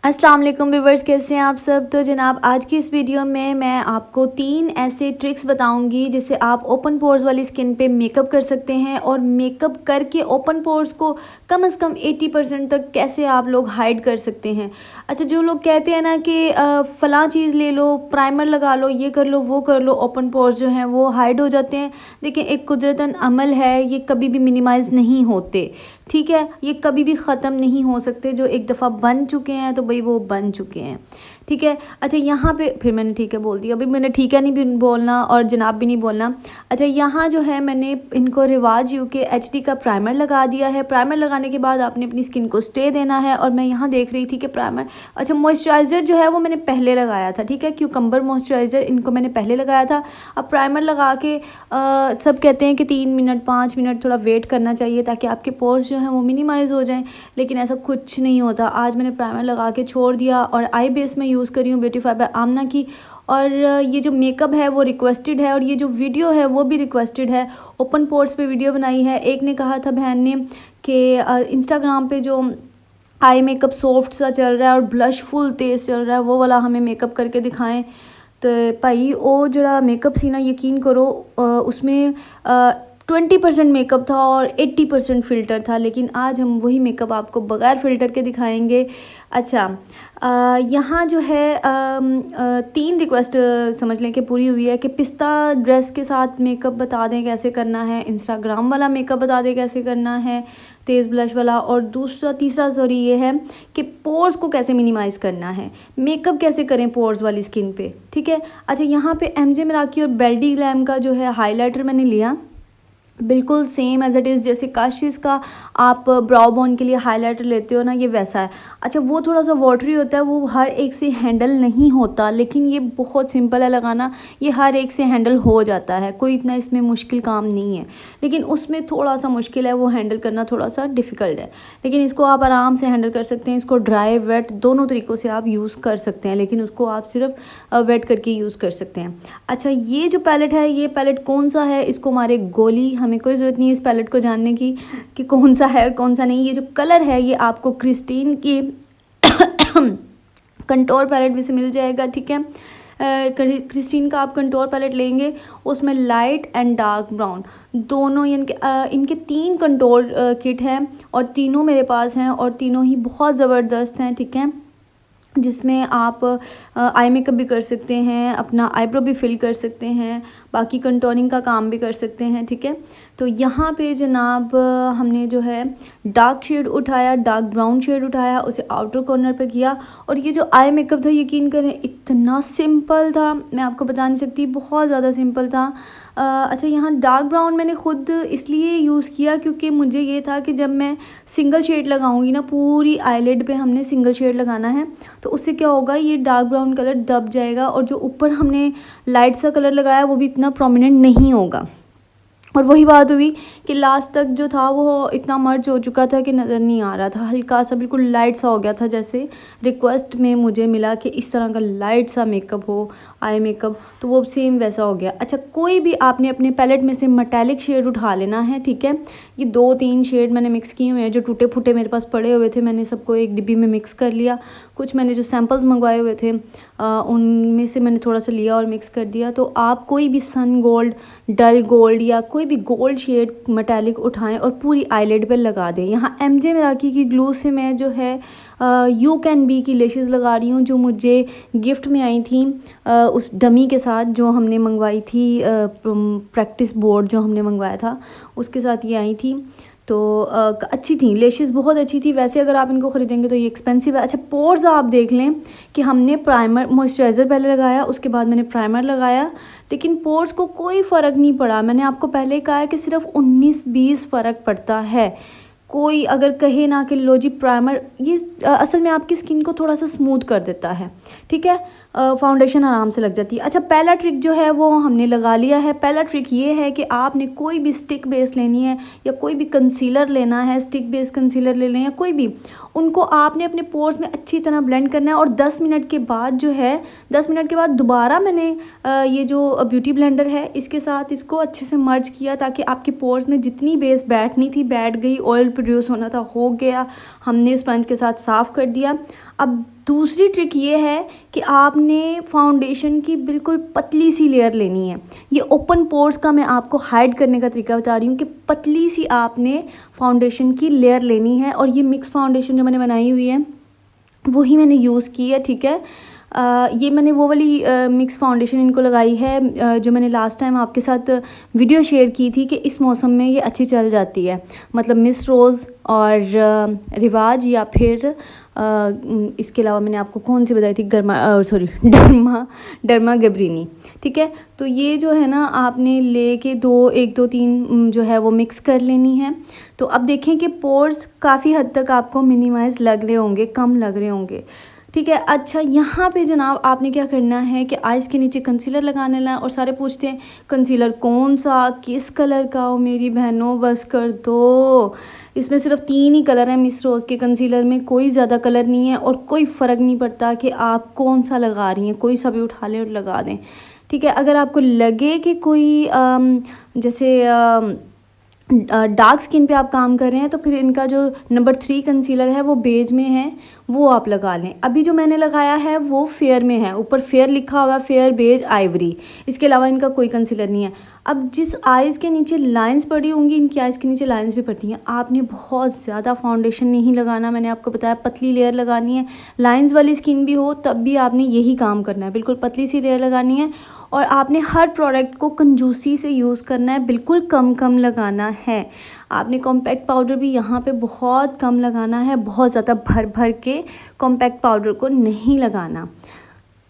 अस्सलाम वालेकुम व्यूवर्स, कैसे हैं आप सब। तो जनाब आज की इस वीडियो में मैं आपको 3 ऐसे ट्रिक्स बताऊंगी जिससे आप ओपन पोर्स वाली स्किन पे मेकअप कर सकते हैं और मेकअप करके ओपन पोर्स को कम से कम 80% तक कैसे आप लोग हाइड कर सकते हैं। अच्छा, जो लोग कहते हैं ना कि फ़लाँ चीज़ ले लो, प्राइमर लगा लो, ये कर लो, वो कर लो, ओपन पोर्स जो हैं वो हाइड हो जाते हैं। देखिए, एक कुदरतन अमल है, ये कभी भी मिनिमाइज़ नहीं होते, ठीक है। ये कभी भी ख़त्म नहीं हो सकते। जो एक दफ़ा बन चुके हैं तो भाई वो बन चुके हैं, ठीक है। अच्छा, यहाँ पे फिर मैंने ठीक है बोल दिया, अभी मैंने ठीक है नहीं भी बोलना और जनाब भी नहीं बोलना। अच्छा, यहाँ जो है मैंने इनको रिवाज यूके एचडी का प्राइमर लगा दिया है। प्राइमर लगाने के बाद आपने अपनी स्किन को स्टे देना है। और मैं यहाँ देख रही थी कि प्राइमर, अच्छा मॉइस्चराइज़र जो है वो मैंने पहले लगाया था, ठीक है। क्यूकम्बर मॉइस्चराइज़र, इनको मैंने पहले लगाया था। अब प्राइमर लगा के सब कहते हैं कि 3 मिनट 5 मिनट थोड़ा वेट करना चाहिए ताकि आपके पोर्स जो हैं वो मिनिमाइज़ हो जाएं, लेकिन ऐसा कुछ नहीं होता। आज मैंने प्राइमर लगा के छोड़ दिया और आई बेस में यूज़ करी हूँ ब्यूटीफाई बाय आमना की। और ये जो मेकअप है वो रिक्वेस्टेड है और ये जो वीडियो है वो भी रिक्वेस्टेड है। ओपन पोर्स पे वीडियो बनाई है। एक ने कहा था बहन ने कि इंस्टाग्राम पे जो आई मेकअप सॉफ्ट सा चल रहा है और ब्लश फुल तेज़ चल रहा है वो वाला हमें मेकअप करके दिखाएं। तो भाई वो जरा मेकअप सी ना, यकीन करो उसमें 20% मेकअप था और 80% फ़िल्टर था, लेकिन आज हम वही मेकअप आपको बग़ैर फ़िल्टर के दिखाएंगे। अच्छा, यहाँ जो है 3 रिक्वेस्ट समझ लें कि पूरी हुई है कि पिस्ता ड्रेस के साथ मेकअप बता दें कैसे करना है, इंस्टाग्राम वाला मेकअप बता दें कैसे करना है, तेज़ ब्लश वाला, और तीसरा सॉरी ये है कि पोर्स को कैसे मिनिमाइज़ करना है, मेकअप कैसे करें पोर्स वाली स्किन पे, ठीक है। अच्छा, यहाँ पे एमजे मिराकी और बेल्डी ग्लैम का जो है हाइलाइटर मैंने लिया, बिल्कुल सेम एज़ इट इज़ जैसे काशिश का आप ब्राउ बोन के लिए हाइलाइटर लेते हो ना, ये वैसा है। अच्छा, वो थोड़ा सा वाटरी होता है, वो हर एक से हैंडल नहीं होता, लेकिन ये बहुत सिंपल है लगाना, ये हर एक से हैंडल हो जाता है, कोई इतना इसमें मुश्किल काम नहीं है। लेकिन उसमें थोड़ा सा मुश्किल है, वो हैंडल करना थोड़ा सा डिफ़िकल्ट है, लेकिन इसको आप आराम से हैंडल कर सकते हैं। इसको ड्राई वेट दोनों तरीक़ों से आप यूज़ कर सकते हैं, लेकिन उसको आप सिर्फ वेट करके यूज़ कर सकते हैं। अच्छा, ये जो पैलेट है, ये पैलेट कौन सा है इसको हमारे गोली, हमें कोई ज़रूरत नहीं है इस पैलेट को जानने की कि कौन सा है और कौन सा नहीं। ये जो कलर है ये आपको क्रिस्टीन की कंटोर पैलेट में से मिल जाएगा, ठीक है। क्रिस्टीन का आप कंटोर पैलेट लेंगे, उसमें लाइट एंड डार्क ब्राउन दोनों, इनके 3 कंटोर किट हैं और तीनों मेरे पास हैं और तीनों ही बहुत ज़बरदस्त हैं, ठीक है। जिसमें आप आई मेकअप भी कर सकते हैं, अपना आईब्रो भी फिल कर सकते हैं, बाकी कंटोनिंग का काम भी कर सकते हैं, ठीक है। तो यहाँ पे जनाब हमने जो है डार्क शेड उठाया, डार्क ब्राउन शेड उठाया, उसे आउटर कॉर्नर पे किया। और ये जो आई मेकअप था, यकीन करें इतना सिंपल था, मैं आपको बता नहीं सकती, बहुत ज़्यादा सिंपल था। अच्छा, यहाँ डार्क ब्राउन मैंने ख़ुद इसलिए यूज़ किया क्योंकि मुझे ये था कि जब मैं सिंगल शेड लगाऊंगी ना, पूरी आईलिड पे हमने सिंगल शेड लगाना है, तो उससे क्या होगा, ये डार्क ब्राउन कलर दब जाएगा और जो ऊपर हमने लाइट सा कलर लगाया वो भी इतना प्रोमिनेंट नहीं होगा। और वही बात हुई कि लास्ट तक जो था वो इतना मर्ज हो चुका था कि नज़र नहीं आ रहा था, हल्का सा बिल्कुल लाइट सा हो गया था। जैसे रिक्वेस्ट में मुझे मिला कि इस तरह का लाइट सा मेकअप हो, आई मेकअप, तो वो सेम वैसा हो गया। अच्छा, कोई भी आपने अपने पैलेट में से मेटालिक शेड उठा लेना है, ठीक है। ये 2-3 शेड मैंने मिक्स किए हुए हैं, जो टूटे फूटे मेरे पास पड़े हुए थे मैंने सबको एक डिब्बी में मिक्स कर लिया। कुछ मैंने जो सैम्पल्स मंगवाए हुए थे उनमें से मैंने थोड़ा सा लिया और मिक्स कर दिया। तो आप कोई भी सन गोल्ड, डल गोल्ड या कोई भी गोल्ड शेड मेटालिक उठाएं और पूरी आईलिड पे लगा दें। यहाँ एमजे मिराकी की ग्लू से मैं जो है यू कैन बी की लेशेस लगा रही हूँ, जो मुझे गिफ्ट में आई थी उस डमी के साथ जो हमने मंगवाई थी, प्रैक्टिस बोर्ड जो हमने मंगवाया था उसके साथ ये आई थी। तो अच्छी थी, लेशेस बहुत अच्छी थी। वैसे अगर आप इनको ख़रीदेंगे तो ये एक्सपेंसिव है। अच्छा, पोर्स आप देख लें कि हमने प्राइमर मॉइस्चराइज़र पहले लगाया, उसके बाद मैंने प्राइमर लगाया, लेकिन पोर्स को कोई फ़र्क नहीं पड़ा। मैंने आपको पहले कहा है कि सिर्फ 19-20 फ़र्क पड़ता है। कोई अगर कहे ना कि लो जी प्राइमर, ये असल में आपकी स्किन को थोड़ा सा स्मूथ कर देता है, ठीक है, फाउंडेशन आराम से लग जाती है। अच्छा, पहला ट्रिक जो है वो हमने लगा लिया है। पहला ट्रिक ये है कि आपने कोई भी स्टिक बेस लेनी है या कोई भी कंसीलर लेना है, स्टिक बेस कंसीलर ले लें या कोई भी, उनको आपने अपने पोर्स में अच्छी तरह ब्लेंड करना है। और 10 मिनट के बाद जो है, 10 मिनट के बाद दोबारा मैंने ये जो ब्यूटी ब्लेंडर है इसके साथ इसको अच्छे से मर्ज किया ताकि आपके पोर्स में जितनी बेस बैठनी थी बैठ गई, ऑयल प्रोड्यूस होना था हो गया, हमने स्पंज के साथ साफ़ कर दिया। अब दूसरी ट्रिक ये है कि आपने फाउंडेशन की बिल्कुल पतली सी लेयर लेनी है। ये ओपन पोर्स का मैं आपको हाइड करने का तरीका बता रही हूँ कि पतली सी आपने फाउंडेशन की लेयर लेनी है। और ये मिक्स फाउंडेशन जो मैंने बनाई हुई है वही मैंने यूज़ की है, ठीक है। ये मैंने वो वाली मिक्स फाउंडेशन इनको लगाई है जो मैंने लास्ट टाइम आपके साथ वीडियो शेयर की थी कि इस मौसम में ये अच्छी चल जाती है, मतलब मिस रोज़ और रिवाज, या फिर इसके अलावा मैंने आपको कौन सी बताई थी, डर्मा गैब्रिनी, ठीक है। तो ये जो है ना आपने लेके 1 2 3 जो है वो मिक्स कर लेनी है। तो अब देखें कि पोर्स काफ़ी हद तक आपको मिनिमाइज लग रहे होंगे, कम लग रहे होंगे, ठीक है। अच्छा, यहाँ पे जनाब आपने क्या करना है कि आइज़ के नीचे कंसीलर लगाने ला, और सारे पूछते हैं कंसीलर कौन सा, किस कलर का हो, मेरी बहनों बस कर दो। इसमें सिर्फ 3 ही कलर हैं मिस रोज़ के कंसीलर में, कोई ज़्यादा कलर नहीं है और कोई फ़र्क नहीं पड़ता कि आप कौन सा लगा रही हैं, कोई सा भी उठा लें और लगा दें, ठीक है। अगर आपको लगे कि कोई जैसे डार्क स्किन पे आप काम कर रहे हैं तो फिर इनका जो नंबर 3 कंसीलर है वो बेज में है, वो आप लगा लें। अभी जो मैंने लगाया है वो फेयर में है, ऊपर फेयर लिखा हुआ, फेयर बेज आइवरी, इसके अलावा इनका कोई कंसीलर नहीं है। अब जिस आइज़ के नीचे लाइंस पड़ी होंगी, इनकी आइज़ के नीचे लाइंस भी पड़ती हैं, आपने बहुत ज़्यादा फाउंडेशन नहीं लगाना, मैंने आपको बताया पतली लेयर लगानी है। लाइंस वाली स्किन भी हो तब भी आपने यही काम करना है, बिल्कुल पतली सी लेयर लगानी है। और आपने हर प्रोडक्ट को कंजूसी से यूज़ करना है, बिल्कुल कम कम लगाना है। आपने कॉम्पैक्ट पाउडर भी यहाँ पे बहुत कम लगाना है, बहुत ज़्यादा भर भर के कॉम्पैक्ट पाउडर को नहीं लगाना।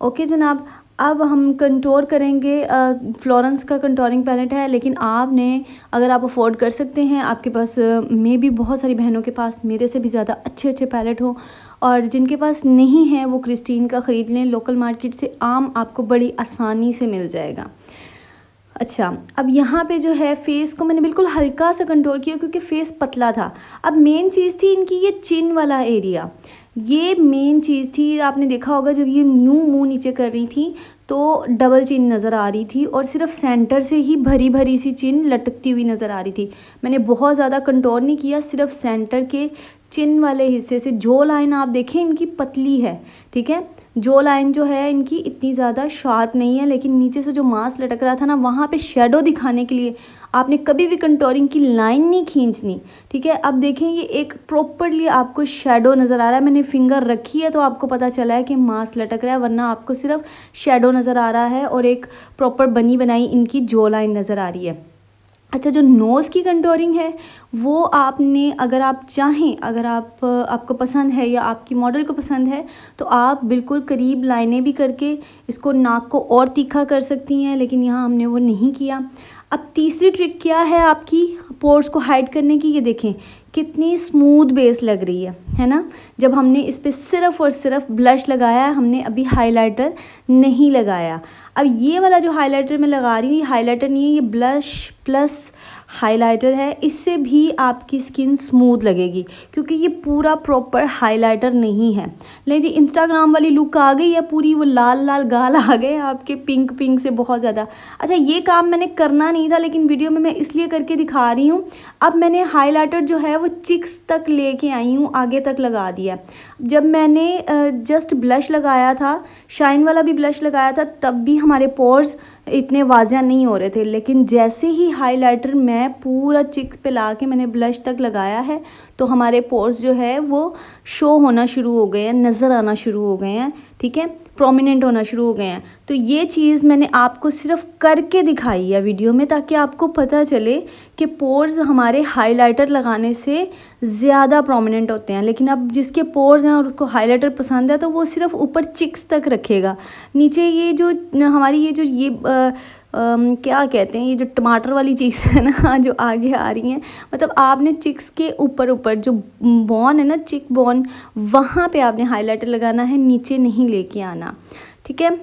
ओके जनाब, अब हम कंटूर करेंगे। फ्लोरेंस का कंटूरिंग पैलेट है, लेकिन आपने अगर आप अफोर्ड कर सकते हैं, आपके पास मे भी बहुत सारी बहनों के पास मेरे से भी ज़्यादा अच्छे अच्छे पैलेट हो, और जिनके पास नहीं है वो क्रिस्टीन का ख़रीद लें, लोकल मार्केट से आम आपको बड़ी आसानी से मिल जाएगा। अच्छा, अब यहाँ पे जो है फेस को मैंने बिल्कुल हल्का सा कंटूर किया क्योंकि फेस पतला था। अब मेन चीज़ थी इनकी ये चिन वाला एरिया, ये मेन चीज़ थी। आपने देखा होगा जब ये मुंह नीचे कर रही थी तो डबल चिन नज़र आ रही थी और सिर्फ सेंटर से ही भरी भरी सी चिन लटकती हुई नज़र आ रही थी। मैंने बहुत ज़्यादा कंटूर नहीं किया, सिर्फ सेंटर के चिन वाले हिस्से से। जो लाइन आप देखें इनकी पतली है, ठीक है, जो लाइन जो है इनकी इतनी ज़्यादा शार्प नहीं है, लेकिन नीचे से जो मांस लटक रहा था ना, वहाँ पे शेडो दिखाने के लिए आपने कभी भी कंटूरिंग की लाइन नहीं खींचनी, ठीक है। अब देखें ये एक प्रॉपरली आपको शेडो नज़र आ रहा है, मैंने फिंगर रखी है तो आपको पता चला है कि मांस लटक रहा है, वरना आपको सिर्फ शेडो नज़र आ रहा है और एक प्रॉपर बनी बनाई इनकी जो लाइन नज़र आ रही है। अच्छा, जो नोज़ की कंटूरिंग है वो आपने, अगर आप चाहें, अगर आपको पसंद है या आपकी मॉडल को पसंद है तो आप बिल्कुल करीब लाइनें भी करके इसको नाक को और तीखा कर सकती हैं, लेकिन यहाँ हमने वो नहीं किया। अब तीसरी ट्रिक क्या है आपकी पोर्स को हाइड करने की, ये देखें कितनी स्मूथ बेस लग रही है ना। जब हमने इस पर सिर्फ़ और सिर्फ ब्लश लगाया है, हमने अभी हाइलाइटर नहीं लगाया। अब ये वाला जो हाइलाइटर मैं लगा रही हूँ, ये हाइलाइटर नहीं है, ये ब्लश प्लस हाइलाइटर है। इससे भी आपकी स्किन स्मूथ लगेगी क्योंकि ये पूरा प्रॉपर हाइलाइटर नहीं है। ले जी, इंस्टाग्राम वाली लुक आ गई है पूरी, वो लाल लाल गाल आ गए आपके पिंक पिंक से बहुत ज़्यादा। अच्छा, ये काम मैंने करना नहीं था लेकिन वीडियो में मैं इसलिए करके दिखा रही हूँ। अब मैंने हाइलाइटर जो है वो चिक्स तक लेके आई हूँ, आगे तक लगा दिया। जब मैंने जस्ट ब्लश लगाया था, शाइन वाला भी ब्लश लगाया था, तब भी हमारे पोर्स इतने वाज़िया नहीं हो रहे थे, लेकिन जैसे ही हाइलाइटर मैं पूरा चिक्स पे ला के मैंने ब्लश तक लगाया है तो हमारे पोर्स जो है वो शो होना शुरू हो गए हैं, नज़र आना शुरू हो गए हैं, ठीक है, प्रोमिनेंट होना शुरू हो गए हैं। तो ये चीज़ मैंने आपको सिर्फ करके दिखाई है वीडियो में, ताकि आपको पता चले कि पोर्स हमारे हाइलाइटर लगाने से ज़्यादा प्रोमिनेंट होते हैं। लेकिन अब जिसके पोर्स हैं और उसको हाइलाइटर पसंद है तो वो सिर्फ ऊपर चिक्स तक रखेगा, नीचे ये जो हमारी ये क्या कहते हैं, ये जो टमाटर वाली चीज़ है ना जो आगे आ रही हैं, मतलब आपने चिक्स के ऊपर जो बॉन है ना, चिक बॉन, वहाँ पे आपने हाइलाइटर लगाना है, नीचे नहीं लेके आना, ठीक है।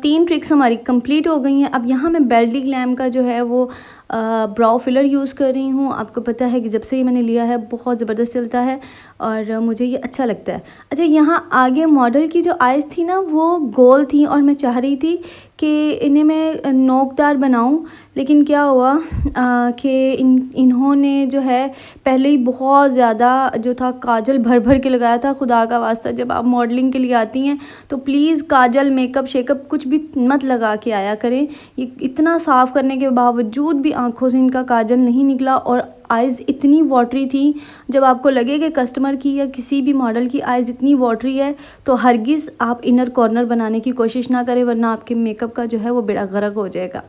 3 ट्रिक्स हमारी कंप्लीट हो गई हैं। अब यहाँ मैं बेल्डी ग्लैम का जो है वो ब्राउ फिलर यूज़ कर रही हूँ। आपको पता है कि जब से ही मैंने लिया है बहुत ज़बरदस्त चलता है। और मुझे ये अच्छा लगता है। अच्छा, यहाँ आगे मॉडल की जो आइज़ थी ना वो गोल थी और मैं चाह रही थी कि इन्हें मैं नोकदार बनाऊं, लेकिन क्या हुआ कि इन्होंने जो है पहले ही बहुत ज़्यादा जो था काजल भर भर के लगाया था। खुदा का वास्ता, जब आप मॉडलिंग के लिए आती हैं तो प्लीज़ काजल मेकअप शेकअप कुछ भी मत लगा के आया करें। ये इतना साफ़ करने के बावजूद भी आँखों से इनका काजल नहीं निकला और आइज़ इतनी वाटरी थी। जब आपको लगे कि कस्टमर की या किसी भी मॉडल की आइज़ इतनी वाटरी है तो हरगिज़ आप इनर कॉर्नर बनाने की कोशिश ना करें, वरना आपके मेकअप का जो है वो बेड़ा गर्क हो जाएगा।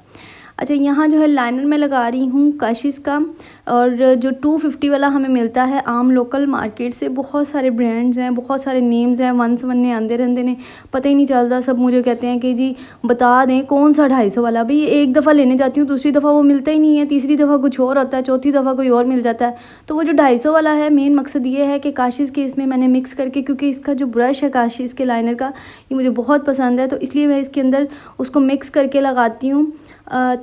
अच्छा, यहाँ जो है लाइनर मैं लगा रही हूँ काशिश का, और जो 250 वाला हमें मिलता है आम लोकल मार्केट से। बहुत सारे ब्रांड्स हैं, बहुत सारे नेम्स हैं, वन से वन आंदे रहते ने, पता ही नहीं चलता। सब मुझे कहते हैं कि जी बता दें कौन सा 250 वाला। भाई एक दफ़ा लेने जाती हूँ, दूसरी दफ़ा वो मिलता ही नहीं है, तीसरी दफ़ा कुछ और होता है, चौथी दफ़ा कोई और मिल जाता है। तो वो जो 250 वाला है, मेन मकसद ये है कि काशिश के इसमें मैंने मिक्स करके, क्योंकि इसका जो ब्रश है काशिश के लाइनर का ये मुझे बहुत पसंद है, तो इसलिए मैं इसके अंदर उसको मिक्स करके लगाती हूँ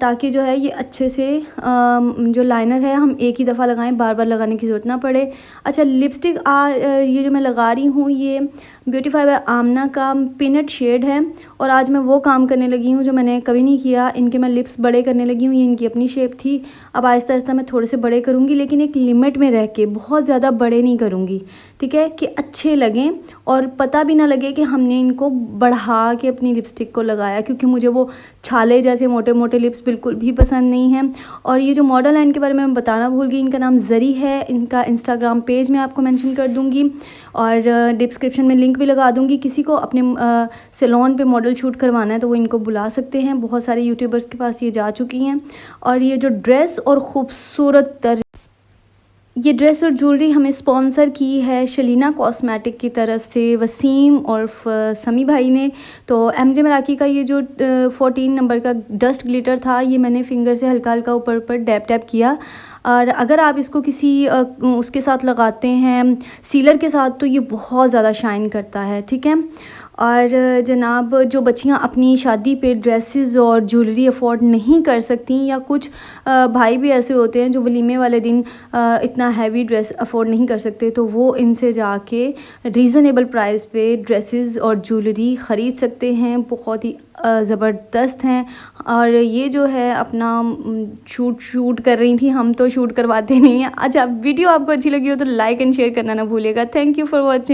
ताकि जो है ये अच्छे से जो लाइनर है हम एक ही दफ़ा लगाएं, बार बार लगाने की ज़रूरत ना पड़े। अच्छा, लिपस्टिक ये जो मैं लगा रही हूँ ये ब्यूटीफाई बाय आमना का पीनट शेड है, और आज मैं वो काम करने लगी हूँ जो मैंने कभी नहीं किया। इनके मैं लिप्स बड़े करने लगी हूँ, ये इनकी अपनी शेप थी। अब आहिस्ता आहिस्ता मैं थोड़े से बड़े करूँगी, लेकिन एक लिमिट में रह के, बहुत ज़्यादा बड़े नहीं करूँगी, ठीक है, कि अच्छे लगें और पता भी ना लगे कि हमने इनको बढ़ा के अपनी लिपस्टिक को लगाया, क्योंकि मुझे वो छाले जैसे मोटे मोटे लिप्स बिल्कुल भी पसंद नहीं हैं। और ये जो मॉडल है इनके बारे में मैं बताना भूल गई, इनका नाम ज़री है। इनका इंस्टाग्राम पेज मैं आपको मेंशन कर दूँगी और डिस्क्रिप्शन में लिंक भी लगा दूँगी। किसी को अपने सैलून पे मॉडल शूट करवाना है तो वो इनको बुला सकते हैं, बहुत सारे यूट्यूबर्स के पास ये जा चुकी हैं। और ये जो ड्रेस और ख़ूबसूरत ये ड्रेस और ज्वेलरी हमें स्पॉन्सर की है शलीना कॉस्मेटिक की तरफ से वसीम और समी भाई ने। तो एमजे मराकी का ये जो 14 नंबर का डस्ट ग्लिटर था, ये मैंने फिंगर से हल्का हल्का ऊपर ऊपर डैप डैप किया। और अगर आप इसको किसी उसके साथ लगाते हैं, सीलर के साथ, तो ये बहुत ज़्यादा शाइन करता है, ठीक है। और जनाब, जो बच्चियां अपनी शादी पे ड्रेसेस और ज्वेलरी अफोर्ड नहीं कर सकती, या कुछ भाई भी ऐसे होते हैं जो वलीमे वाले दिन इतना हैवी ड्रेस अफोर्ड नहीं कर सकते, तो वो इनसे जाके रीज़नेबल प्राइस पे ड्रेसेस और ज्वेलरी ख़रीद सकते हैं। बहुत ही ज़बरदस्त हैं। और ये जो है अपना शूट कर रही थी, हम तो शूट करवाते नहीं हैं। अच्छा, वीडियो आपको अच्छी लगी हो तो लाइक एंड शेयर करना ना भूलिएगा। Thank you for watching.